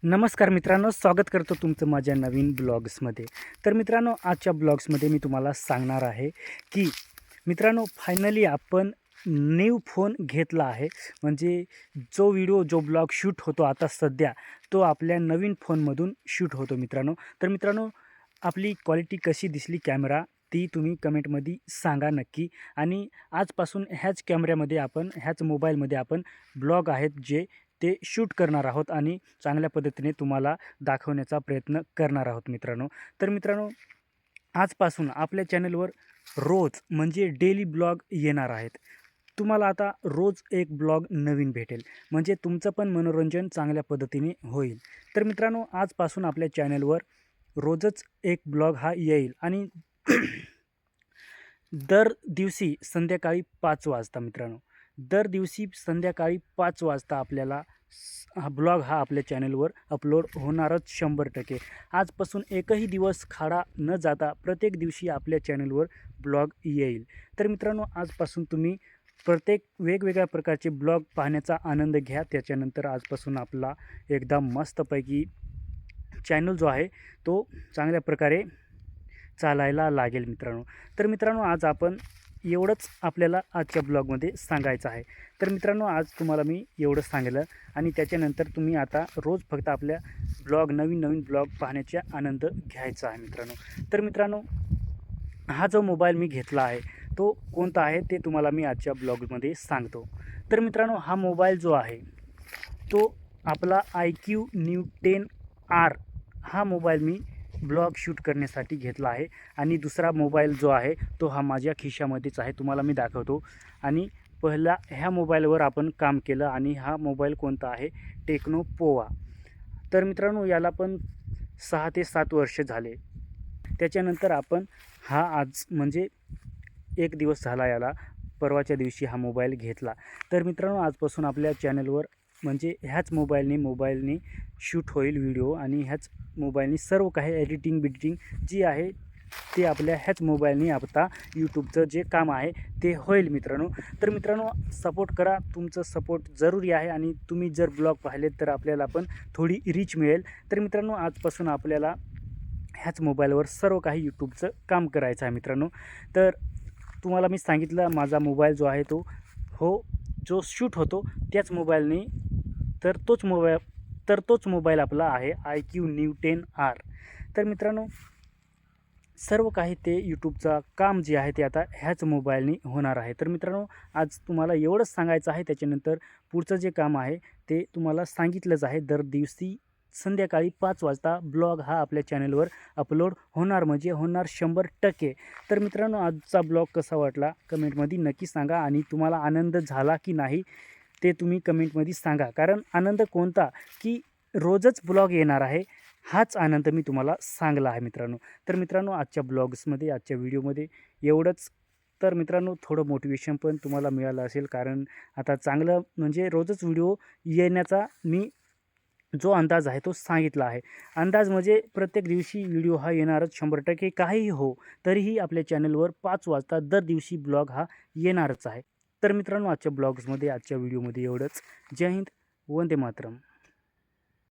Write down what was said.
नमस्कार मित्रांनो, स्वागत करतो तुमचं माझ्या नवीन ब्लॉग्समध्ये. तर मित्रांनो, आजच्या ब्लॉग्समध्ये मी तुम्हाला सांगणार आहे की मित्रांनो, फायनली आपण न्यू फोन घेतला आहे. म्हणजे जो ब्लॉग शूट होतो आता सध्या, तो आपल्या नवीन फोनमधून शूट होतो मित्रांनो. तर मित्रांनो, आपली क्वालिटी कशी दिसली कॅमेरा, ती तुम्ही कमेंटमध्ये सांगा नक्की. आणि आजपासून ह्याच मोबाईलमध्ये आपण ब्लॉग आहेत जे ते शूट करणार आहोत आणि चांगल्या पद्धतीने तुम्हाला दाखवण्याचा प्रयत्न करणार आहोत मित्रांनो. तर मित्रांनो, आजपासून आपल्या चॅनलवर रोज म्हणजे डेली ब्लॉग येणार आहेत. तुम्हाला आता रोज एक ब्लॉग नवीन भेटेल, म्हणजे तुमचं पण मनोरंजन चांगल्या पद्धतीने होईल. तर मित्रांनो, आजपासून आपल्या चॅनलवर रोजच एक ब्लॉग हा येईल आणि दर दिवशी संध्याकाळी 5 वाजता मित्रांनो, दर दिवशी संध्याकाळी 5 वाजता आपल्याला हा ब्लॉग आपल्या चॅनलवर अपलोड होणारच 100%. आजपासून एकही दिवस खाडा न जाता प्रत्येक दिवशी आपल्या चॅनलवर ब्लॉग येईल. तर मित्रांनो, आजपासून तुम्ही प्रत्येक वेगवेगळ्या प्रकारचे ब्लॉग पाहण्याचा आनंद घ्या. त्याच्यानंतर आजपासून आपला एकदम मस्तपैकी चॅनल जो आहे तो चांगल्या प्रकारे चालायला लागेल मित्रांनो. तर मित्रांनो, आज आपण एवढंच आपल्याला आजच्या ब्लॉगमध्ये सांगायचं आहे. तर मित्रांनो, आज तुम्हाला मी एवढंच सांगितलं आणि त्याच्यानंतर तुम्ही आता रोज फक्त आपल्या नवीन ब्लॉग पाहण्याचा आनंद घ्यायचा आहे मित्रांनो. तर मित्रांनो, हा जो मोबाईल मी घेतला आहे तो कोणता आहे ते तुम्हाला मी आजच्या ब्लॉगमध्ये सांगतो. तर मित्रांनो, हा मोबाईल जो आहे तो आपला IQ Neo 10R हा मोबाईल मी ब्लॉग शूट करण्यासाठी घेतला आहे. आणि दुसरा मोबाईल जो आहे तो माझ्या खिशामध्येच आहे, तुम्हाला मी दाखवतो. आणि पहिला ह्या मोबाईलवर आपण काम केलं आणि हा मोबाईल कोणता आहे, टेक्नो पोवा. तर मित्रांनो, याला पण 6 ते 7 वर्ष झाले. त्याच्यानंतर आपण आज म्हणजे 1 दिवस झाला याला, परवाच्या दिवशी हा मोबाईल घेतला. तर मित्रांनो, आजपासून आपल्या चॅनलवर म्हणजे ह्याच मोबाईलने शूट होईल व्हिडिओ आणि ह्याच मोबाईलने सर्व काही एडिटिंग जी आहे ते आपल्या ह्याच मोबाईलने आता यूट्यूबचं जे काम आहे ते होईल मित्रांनो. तर मित्रांनो, सपोर्ट करा, तुमचं सपोर्ट जरुरी आहे आणि तुम्ही जर ब्लॉग पाहिलेत तर आपल्याला पण थोडी रीच मिळेल. तर मित्रांनो, आजपासून आपल्याला ह्याच मोबाईलवर सर्व काही यूट्यूबचं काम करायचं आहे मित्रांनो. तर तुम्हाला मी सांगितलं, माझा मोबाईल जो आहे तो जो शूट होतो त्याच मोबाईलने, तोच मोबाईल आपला आहे IQ Neo 10R. तर मित्रांनो, सर्व काही ते यूट्यूबचा काम जे आहे ते आता ह्याच मोबाईलने होणार आहे. तर मित्रांनो, आज तुम्हाला एवढंच सांगायचं आहे. त्याच्यानंतर पुढचं जे काम आहे ते तुम्हाला सांगितलंच आहे. दर दिवशी संध्याकाळी 5 वाजता ब्लॉग आपल्या चॅनलवर अपलोड होणार, म्हणजे होणार 100%. तर मित्रांनो, आजचा ब्लॉग कसा वाटला कमेंटमध्ये नक्की सांगा आणि तुम्हाला आनंद झाला की नाही ते तुम्ही कमेंटमध्ये सांगा. कारण आनंद कोणता, की रोजच ब्लॉग येणार आहे, हाच आनंद मी तुम्हाला सांगला आहे मित्रांनो. तर मित्रांनो, आजच्या व्हिडिओमध्ये एवढंच. तर मित्रांनो, थोडं मोटिवेशन पण तुम्हाला मिळालं असेल, कारण आता चांगलं म्हणजे रोजच व्हिडिओ येण्याचा मी जो अंदाज आहे तो सांगितला आहे. अंदाज म्हणजे प्रत्येक दिवशी व्हिडिओ येणारच 100%. काहीही हो, तरीही आपल्या चॅनलवर 5 वाजता दर दिवशी ब्लॉग येणारच आहे. तर मित्रांनो, आजच्या व्हिडिओमध्ये एवढंच. जय हिंद, वंदे मातरम.